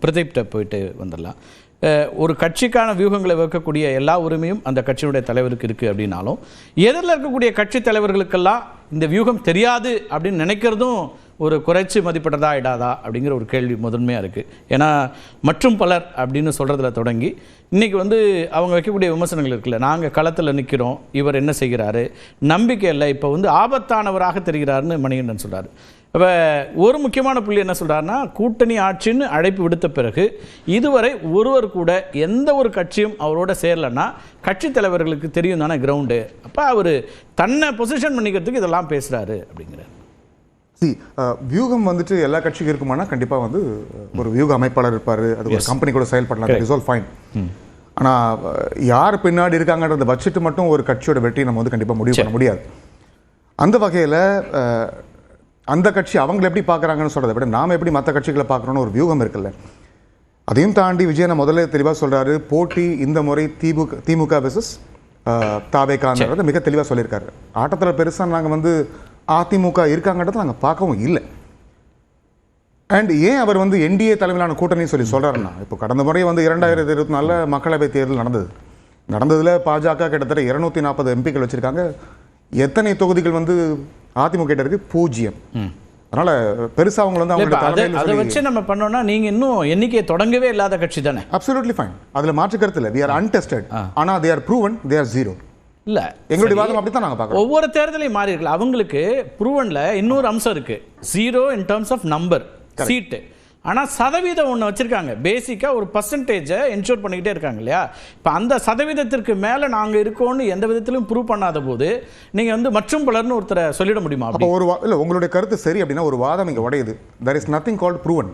பிரதீப்கிட்ட போயிட்டு வந்துடலாம். ஒரு கட்சிக்கான வியூகங்களை வகுக்கக்கூடிய எல்லா உரிமையும் அந்த கட்சியினுடைய தலைவருக்கு இருக்குது அப்படின்னாலும், எதிரில் இருக்கக்கூடிய கட்சி தலைவர்களுக்கெல்லாம் இந்த வியூகம் தெரியாது அப்படின்னு நினைக்கிறதும் ஒரு குறைச்சி மதிப்பிட்டதா இடாதா அப்படிங்கிற ஒரு கேள்வி முதன்மையாக இருக்குது. ஏன்னா மற்றும் பலர் அப்படின்னு சொல்கிறதுல தொடங்கி இன்றைக்கி அவங்க வைக்கக்கூடிய விமர்சனங்கள் இருக்குல்ல, நாங்கள் களத்தில் நிற்கிறோம், இவர் என்ன செய்கிறாரு, நம்பிக்கை இல்லை, இப்போ ஆபத்தானவராக தெரிகிறாருன்னு மணிகண்டன் சொல்கிறார். இப்போ ஒரு முக்கியமான புள்ளி என்ன சொல்கிறாருன்னா, கூட்டணி ஆட்சின்னு அழைப்பு விடுத்த பிறகு இதுவரை ஒருவர் கூட எந்த ஒரு கட்சியும் அவரோட சேரலைன்னா கட்சி தலைவர்களுக்கு தெரியும் தானே கிரவுண்டு. அப்போ அவர் தன்னை பொசிஷன் பண்ணிக்கிறதுக்கு இதெல்லாம் பேசுகிறாரு அப்படிங்கிறார். வியூகம் எல்லா கட்சிக்கும் இருக்குமானா கண்டிப்பாக ஒரு வியூக அமைப்பாளர் இருப்பார், அது ஒரு கம்பெனி கூட செயல்படலாம், இட் இஸ் ஆல் ஃபைன். ஆனால் யார் பின்னாடி இருக்காங்கன்றத வச்சுட்டு மட்டும் ஒரு கட்சியோட வெற்றி நம்ம கண்டிப்பாக முடிவு பண்ண முடியாது. அந்த வகையில் அந்த கட்சி அவங்களை எப்படி பார்க்குறாங்கன்னு சொல்கிறத விட நாம் எப்படி மற்ற கட்சிகளை பார்க்குறோன்னு ஒரு வியூகம் இருக்குல்ல. அதையும் தாண்டி விஜயனை முதல்ல தெளிவாக சொல்கிறாரு, போட்டி இந்த முறை திமுக வெர்சஸ் தாவேகான்றதை மிக தெளிவாக சொல்லியிருக்காரு. ஆட்டத்தில் பெருசாக நாங்கள் அதிமுக இருக்காங்கன்றதை நாங்கள் பார்க்கவும் இல்லை. அண்ட் ஏன் அவர் என்டிஏ தலைமையிலான கூட்டணி சொல்கிறாருன்னா, இப்போ கடந்த முறை 2024 மக்களவை தேர்தல் நடந்ததில் பாஜக கிட்டத்தட்ட 240 எம்பிக்கள் வச்சுருக்காங்க. எத்தனை தொகுதிகள் அதிமுக கிட்ட இருக்கு? 0. அதனால பெருசா அவங்க அதை வச்சு நம்ம பண்ணோம்னா நீங்க இன்னும் எண்ணிக்கையை தொடங்கவே இல்லாத கட்சி தானே. அப்சல்யூட்லி ஃபைன், அதுல மாற்று கருத்து இல்லை. we are untested, ஆனா they are proven, they are zero. இல்ல எங்களுடைய வாதம் அப்படித்தான் நாங்க பார்க்கிறோம். ஒவ்வொரு தேர்தலையும் மாறி இருக்கு. அவங்களுக்கு ப்ரூவன்ல இன்னொரு அம்சம் இருக்கு, 0 in terms of நம்பர் சீட்டு. ஆனால் சதவீதம் ஒன்று வச்சுருக்காங்க, பேசிக்காக ஒரு பர்சன்டேஜை என்ஷூர் பண்ணிக்கிட்டே இருக்காங்க இல்லையா. இப்போ அந்த சதவீதத்திற்கு மேலே நாங்கள் இருக்கோன்னு எந்த விதத்திலும் ப்ரூவ் பண்ணாத போது நீங்கள் மற்றும் பலர்னு ஒருத்தரை சொல்லிட முடியுமா? அப்போ ஒரு இல்லை, உங்களுடைய கருத்து சரி அப்படின்னா ஒரு வாதம் இங்கே உடையுது. there is nothing called proven,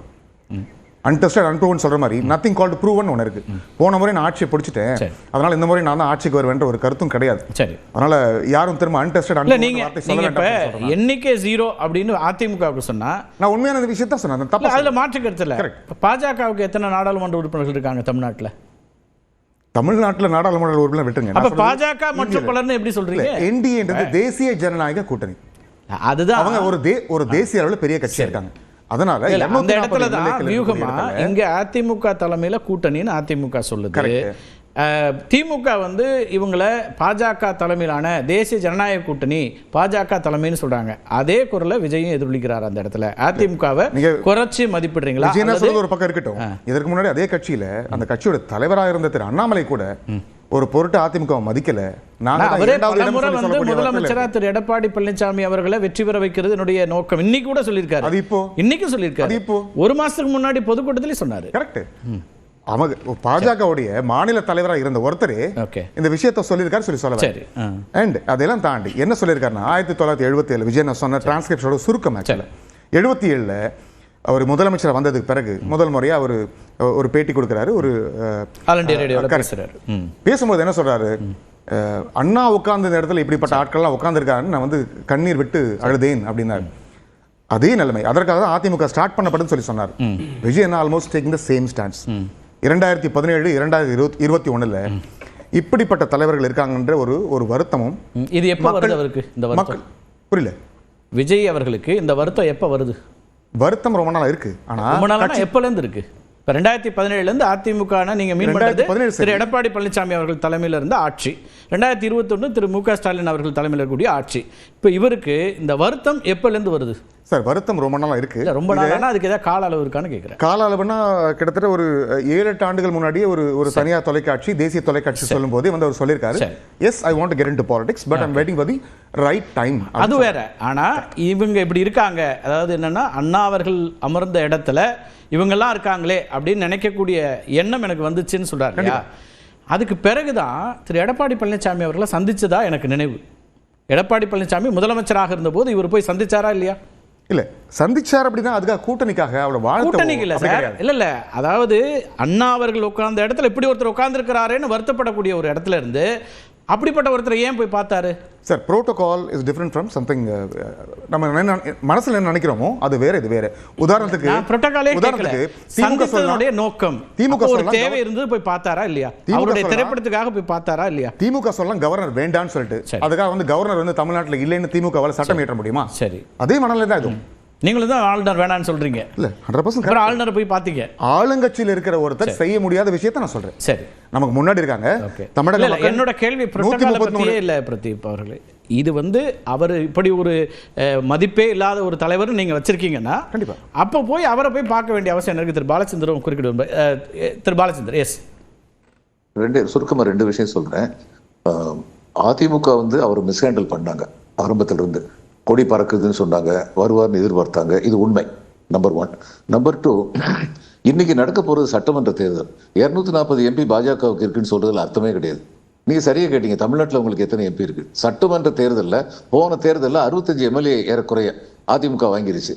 untested, unproven சொல்கிற மாதிரி nothing called proven ஒன்று இருக்குது. போன முறை நான் ஆட்சியை பிடிச்சிட்டேன், அதனால் இந்த முறை நான் தான் ஆட்சிக்கு வருவேன்ற ஒரு கருத்தும் கிடையாது. சரி, அதனால் யாரும் திரும்ப untested நீங்கள் எண்ணிக்கை 0 அப்படின்னு அதிமுகவுக்கு சொன்னால் நான் உண்மையான விஷயத்தான் சொன்னேன். தப்பு, அதில் மாற்று கருத்து இல்லை. பாஜகவுக்கு எத்தனை நாடாளுமன்ற உறுப்பினர்கள் இருக்காங்க தமிழ்நாட்டில்? தமிழ்நாட்டில் நாடாளுமன்ற உறுப்பினர் விட்டுருங்க. அப்போ பாஜக மற்றும் பலர்னு எப்படி சொல்றீங்க? என்டிஏன்றது தேசிய ஜனநாயக கூட்டணி, அதுதான் அவங்க ஒரு தேசிய அளவில் பெரிய கட்சியாக இருக்காங்க. அதனால அந்த இடத்துல தான் வியூகமா இங்க அதிமுக தலைமையில கூட்டணின்னு அதிமுக சொல்லுது. திமுக இவங்களை பாஜக தலைமையிலான தேசிய ஜனநாயக கூட்டணி பாஜக தலைமைன்னு சொல்றாங்க. அதே குரலை விஜயும் எதிரொலிக்கிறார் அந்த இடத்துல. அதிமுகவை குறைச்சி மதிப்பிடுறீங்களா? ஒரு பக்கம் இருக்கட்டும், இதற்கு முன்னாடி அதே கட்சியில அந்த கட்சியோட தலைவராக இருந்த திரு அண்ணாமலை கூட ஒரு பொருட்டு அதிமுக மதிக்கல. முதலமைச்சரா திரு எடப்பாடி பழனிசாமி அவர்களை வெற்றி பெற வைக்கிறது என்னுடைய நோக்கம் இன்னைக்கு கூட சொல்லியிருக்காரு. அது இப்போ இன்னைக்கு சொல்லியிருக்காரு, இப்போ ஒரு மாசத்துக்கு முன்னாடி பொதுக்கூட்டத்திலே சொன்னாரு. கரெக்ட். அவங்க பாஜகவுடைய மாநில தலைவராக இருந்த ஒருத்தர் இந்த விஷயத்தை சொல்லியிருக்காரு சொல்ல. அண்ட் அதெல்லாம் தாண்டி என்ன சொல்லியிருக்காருன்னா, 1977 விஜயன் சொன்ன டிரான்ஸ்கிரிப்ஷனோட சுருக்கம் 77ல் அவர் முதலமைச்சர் வந்ததுக்கு பிறகு முதல் முறையா அவர் ஒரு பேட்டி கொடுக்கிறாரு. ஒரு பேசும்போது என்ன சொல்றாரு, அண்ணா உட்கார்ந்த இடத்துல இப்படிப்பட்ட ஆட்கள்லாம் உட்கார்ந்துருக்காருன்னு நான் கண்ணீர் விட்டு அழுதேன் அப்படின்னாரு. அதே நிலைமை அதற்காக தான் அதிமுக ஸ்டார்ட் பண்ணப்படும் சொல்லி சொன்னார். Vijayan almost taking the same stands. 2017 2021 இப்படிப்பட்ட தலைவர்கள் இருக்காங்கன்ற ஒரு வருத்தமும். இது எப்ப வருது அவருக்கு இந்த வருத்தம்? புரியல. விஜய் அவர்களுக்கு இந்த வருத்தம் எப்ப வருது? வருத்தம் ரொம்ப நாளா இருக்கு. ஆனா ரொம்ப நாளா எப்பல இருந்து இருக்கு? 2017 அதிமுக நீங்க மீன் பண்றது திரு எடப்பாடி பழனிசாமி அவர்கள் தலைமையில் இருந்த ஆட்சி, 2021 திரு மு க ஸ்டாலின் அவர்கள் தலைமையில் இருக்கக்கூடிய ஆட்சி. இப்போ இவருக்கு இந்த வருத்தம் எப்பலேருந்து வருது சார்? வருத்தம் ரொம்ப நாளாக இருக்கு. ரொம்ப நாளானா அதுக்கு ஏதாவது கால அளவு இருக்கான்னு கேட்குறேன். கால அளவுனா கிட்டத்தட்ட ஒரு 7-8 ஆண்டுகள் முன்னாடியே ஒரு தனியார் தொலைக்காட்சி, தேசிய தொலைக்காட்சி சொல்லும் போதே அவர் சொல்லியிருக்காரு, yes I want to get into politics but I am waiting for the right time. அது வேற. ஆனா இவங்க இப்படி இருக்காங்க, அதாவது என்னன்னா அண்ணா அவர்கள் அமர்ந்த இடத்துல இவங்கெல்லாம் இருக்காங்களே அப்படின்னு நினைக்கக்கூடிய எண்ணம் எனக்கு வந்துச்சுன்னு சொல்றாரு. அதுக்கு பிறகுதான் திரு எடப்பாடி பழனிசாமி அவர்களை சந்திச்சதா எனக்கு நினைவு. எடப்பாடி பழனிசாமி முதலமைச்சராக இருந்தபோது இவர் போய் சந்திச்சாரா இல்லையா? இல்ல சந்திச்சார் அப்படின்னா அதுக்காக கூட்டணிக்காக அவ்வளவு வாழ்த்து கூட்டணிக்கு இல்ல சார். இல்ல அதாவது அண்ணா அவர்கள் உட்கார்ந்த இடத்துல இப்படி ஒருத்தர் உட்கார்ந்து இருக்கிறாருன்னு வருத்தப்படக்கூடிய ஒரு இடத்துல இருந்து அப்படிப்பட்ட ஒருத்தரை ஏன் போய் பார்த்தாரு sir? Protocol is different from something. நம்ம மனசுல என்ன நினைக்கிறோமோ அது வேற, இது வேற. உதாரணத்துக்கு சந்தித்ததனுடைய நோக்கம், திமுக ஒரு தேவை இருந்து போய் பார்த்தாரா இல்லையா? அவருடைய திரைப்படத்துக்காக போய் பார்த்தாரா இல்லையா? திமுக சொல்லலாம் கவர்னர் வேண்டான்னு சொல்லிட்டு அதுக்காக கவர்னர் தமிழ்நாட்டில் இல்லைன்னு திமுகவால் சட்டம் இயற்ற முடியுமா? சரி, அதே மனநிலை தான் இதுவும். நீங்களும் தான் ஆளுநர் வேணான்னு சொல்றீங்க. இல்ல 100% அப்புறம் ஆளுநரை போய் பார்த்தீங்க. ஆளுங்கட்சியில் இருக்கிற ஒருத்தர் செய்ய முடியாத விஷயத்தை நான் சொல்றேன். சரி, நமக்கு முன்னாடி இருக்காங்க தமிழக மக்கள். என்னோட கேள்வி புரோட்டோகாலை பத்தியே இல்ல பிரதீப் அவர்களே. இது அவர் இப்படி ஒரு மதிப்பே இல்லாத ஒரு தலைவர் நீங்க வச்சிருக்கீங்கன்னா கண்டிப்பா அப்ப போய் அவரை போய் பார்க்க வேண்டிய அவசியம் இருக்கு. திரு பாலச்சந்திரன் குறுக்கிடுவோம். திரு பாலச்சந்திரன். எஸ், சுருக்கமா 2 விஷயம் சொல்றேன். அதிமுக அவர் மிஸ்ஹேண்டில் பண்ணாங்க. ஆரம்பத்துல இருந்து கொடி பறக்குதுன்னு சொன்னாங்க, வருவார்னு எதிர்பார்த்தாங்க. இது உண்மை. நம்பர் 1. நம்பர் 2, இன்னைக்கு நடக்க போறது சட்டமன்ற தேர்தல். 240 MP பாஜகவுக்கு இருக்குன்னு சொல்றதுல அர்த்தமே கிடையாது. நீங்க சரியா கேட்டீங்க, தமிழ்நாட்டில் உங்களுக்கு எத்தனை MP இருக்கு? சட்டமன்ற தேர்தலில் போன தேர்தலில் 65 MLA ஏறக்குறைய அதிமுக வாங்கிருச்சு.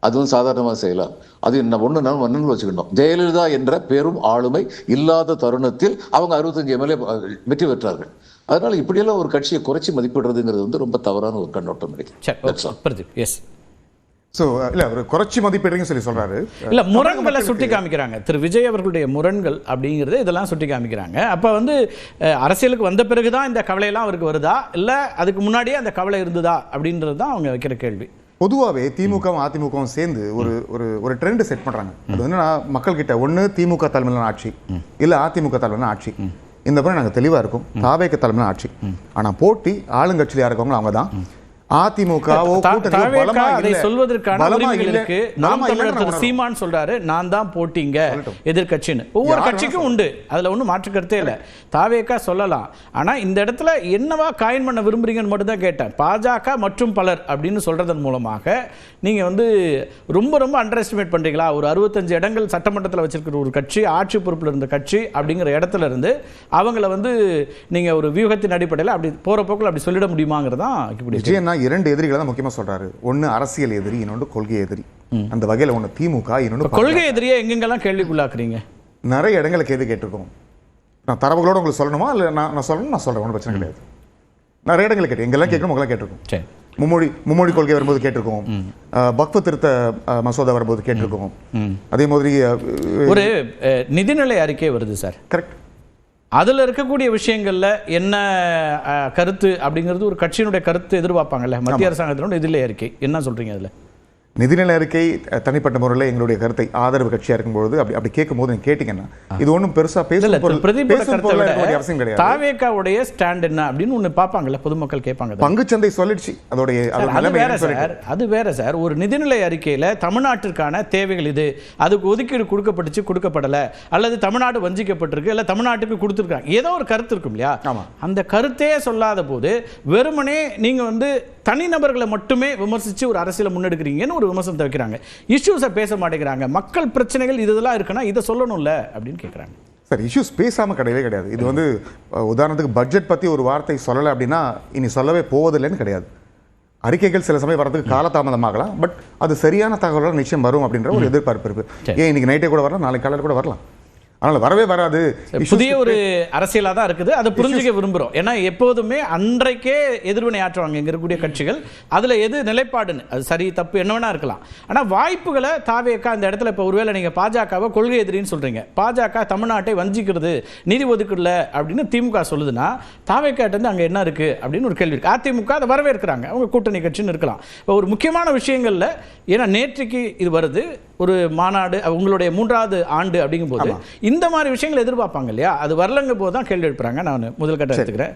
அதுவும் சாதாரணமாக செய்யலாம். அது என்ன ஒன்று நாள் மன்னன் வச்சுக்கணும். ஜெயலலிதா என்ற பெரும் ஆளுமை இல்லாத தருணத்தில் அவங்க 65 MLA வெற்றி பெற்றார்கள். அதனால இப்படியெல்லாம் ஒரு கட்சியை குறைச்சி மதிப்பிடுறதுங்கிறது ரொம்ப தவறான ஒரு கண்ணோட்டம் நினைக்கிறேன். ஸோ இல்லை அவர் குறைச்சி மதிப்பிடுறீங்கன்னு சொல்றாரு. இல்லை, முரண்களை சுட்டி காமிக்கிறாங்க. திரு விஜய் அவர்களுடைய முரண்கள் அப்படிங்கிறது இதெல்லாம் சுட்டி காமிக்கிறாங்க. அப்போ அரசியலுக்கு வந்த பிறகு தான் இந்த கவலையெல்லாம் அவருக்கு வருதா, இல்லை அதுக்கு முன்னாடியே அந்த கவலை இருந்ததா அப்படின்றது தான் அவங்க வைக்கிற கேள்வி. பொதுவாகவே திமுகவும் அதிமுகவும் சேர்ந்து ஒரு ஒரு ட்ரெண்ட் செட் பண்ணுறாங்க. அது என்னன்னா, மக்கள் கிட்ட ஒன்று திமுக தலைமையிலான ஆட்சி, இல்லை அதிமுக தலைமையிலான ஆட்சி. இந்த முறை நாங்கள் தெளிவாக இருக்கும், தாவேக தலைமையிலான ஆட்சி. ஆனால் போட்டி ஆளுங்கட்சியில் யாருக்கவங்க அவங்க தான். அதிமுகவோ அதை சொல்வதற்கான உரிமைகள் இருக்கு. நாம் தமிழர் திரு சீமான் சொல்றாரு, நான் தான் போட்டிங்க எதிர்கட்சின்னு. ஒவ்வொரு கட்சிக்கும் உண்டு, அதுல ஒன்றும் மாற்று கருத்தே இல்லை. தாவேக்கா சொல்லலாம். ஆனா இந்த இடத்துல என்னவா காயின் பண்ண விரும்புறீங்கன்னு மட்டும் தான் கேட்டேன். பாஜக மற்றும் பலர் அப்படின்னு சொல்றதன் மூலமாக நீங்க ரொம்ப ரொம்ப அண்டர் எஸ்டிமேட் பண்றீங்களா? ஒரு 65 இடங்கள் சட்டமன்றத்தில் வச்சிருக்கிற ஒரு கட்சி, ஆட்சி பொறுப்பில் இருந்த கட்சி அப்படிங்கிற இடத்துல இருந்து அவங்கள நீங்க ஒரு வியூகத்தின் அடிப்படையில் அப்படி போற போக்கில் அப்படி சொல்லிட முடியுமாங்கிறதான் இப்படி. 2 எதிரிகளை தான் முக்கியமா சொல்றாரு. ஒன்னு அரசியல் எதிரி, இன்னொன்று கொள்கை எதிரி. அந்த வகையில் ஒன்று திமுக, இன்னொன்று கொள்கை எதிரியை எங்கெங்கெல்லாம் கேள்விக்குள்ளாக்குறீங்க? நிறைய இடங்களை கேட்டிருக்கோம். நான் தரவுகளோட உங்களுக்கு சொல்லணுமா இல்லை நான் சொல்லணும்? நான் சொல்றேன், ஒன்றும் பிரச்சனை கிடையாது. நிறைய இடங்களை எங்கெல்லாம் கேட்கணும் உங்களாம் கேட்டிருக்கோம். மும்மொழி கொள்கை வரும்போது கேட்டிருக்கோம், வக்ஃப் திருத்த மசோதா வரும்போது கேட்டிருக்கோம். அதே மாதிரி ஒரு நிதிநிலை அறிக்கை வருது சார். கரெக்ட். அதில் இருக்கக்கூடிய விஷயங்கள்ல என்ன கருத்து அப்படிங்கிறது ஒரு கட்சியினுடைய கருத்து எதிர்பார்ப்பாங்கல்ல. மத்திய அரசாங்கத்தினோட நிதிநிலை அறிக்கை என்ன சொல்றீங்க? அதில் நிதிநிலை அறிக்கை தனிப்பட்ட முறையில் எங்களுடைய கருத்தை ஆதரவு கட்சியா இருக்கும்போது அப்படி கேட்கும்போது நீங்க கேட்டீங்கன்னா இது ஒன்றும் பெருசா அவசியம் கிடையாது. தாவேக்காவுடைய ஸ்டாண்ட் என்ன அப்படின்னு ஒன்று பார்ப்பாங்கல்ல, பொதுமக்கள் கேட்பாங்க. பங்குச்சந்தை சொல்லிடுச்சு, அதோடைய அது வேற சார். ஒரு நிதிநிலை அறிக்கையில தமிழ்நாட்டிற்கான தேவைகள் இது, அதுக்கு ஒதுக்கீடு கொடுக்கப்பட்டுச்சு, கொடுக்கப்படலை, அல்லது தமிழ்நாடு வஞ்சிக்கப்பட்டிருக்கு, இல்லை தமிழ்நாட்டுக்கு கொடுத்துருக்காங்க, ஏதோ ஒரு கருத்து இருக்கும் இல்லையா? அந்த கருத்தே சொல்லாத போது வெறுமனே நீங்க தனிநபர்களை மட்டுமே விமர்சிச்சு ஒரு அரசியலை முன்னெடுக்கிறீங்கன்னு ஒரு விமர்சனத்தை வைக்கிறாங்க. இஷ்யூஸை பேச மாட்டேங்கிறாங்க. மக்கள் பிரச்சனைகள் இதெல்லாம் இருக்குன்னா இதை சொல்லணும்ல அப்படின்னு கேட்குறாங்க. சார், இஷ்யூஸ் பேசாம கிடையாது. இது உதாரணத்துக்கு பட்ஜெட் பத்தி ஒரு வார்த்தை சொல்லலை அப்படின்னா இனி சொல்லவே போவதில்லைன்னு கிடையாது. அறிக்கைகள் சில சமயம் வரதுக்கு காலதாமதமாகலாம், பட் அது சரியான தகவல்கள் நிச்சயம் வரும் அப்படின்ற ஒரு எதிர்பார்ப்பு இருக்கு. ஏன் இன்னைக்கு நைட்டே கூட வரலாம், நாளைக்கு காலையில் கூட வரலாம். அதனால வரவே வராது. புதிய ஒரு அரசியலாக தான் இருக்குது, அதை புரிஞ்சுக்க விரும்புகிறோம். ஏன்னா எப்போதுமே அன்றைக்கே எதிர்வினை ஆற்றுவாங்க இங்கே இருக்கக்கூடிய கட்சிகள். அதில் எது நிலைப்பாடுன்னு, அது சரி தப்பு என்ன வேணா இருக்கலாம். ஆனால் வாய்ப்புகளை தாவேக்கா இந்த இடத்துல இப்போ ஒருவேளை நீங்கள் பாஜகவை கொள்கை எதிரின்னு சொல்கிறீங்க, பாஜக தமிழ்நாட்டை வஞ்சிக்கிறது, நிதி ஒதுக்கல அப்படின்னு திமுக சொல்லுதுன்னா தாவேக்காட்டு அங்கே என்ன இருக்குது அப்படின்னு ஒரு கேள்வி இருக்குது. அதிமுக அதை வரவேற்கிறாங்க, அவங்க கூட்டணி கட்சின்னு இருக்கலாம். இப்போ ஒரு முக்கியமான விஷயங்களில், ஏன்னா நேற்றுக்கு இது வருது ஒரு மாநாடு, உங்களுடைய 3வது ஆண்டு அப்படிங்கும் போது இந்த மாதிரி விஷயங்கள் எதிர்பார்ப்பாங்க இல்லையா? அது வரலங்க போது தான் கேள்வி எழுப்புறாங்க. நான் முதல் கட்ட எடுத்துக்கிறேன்.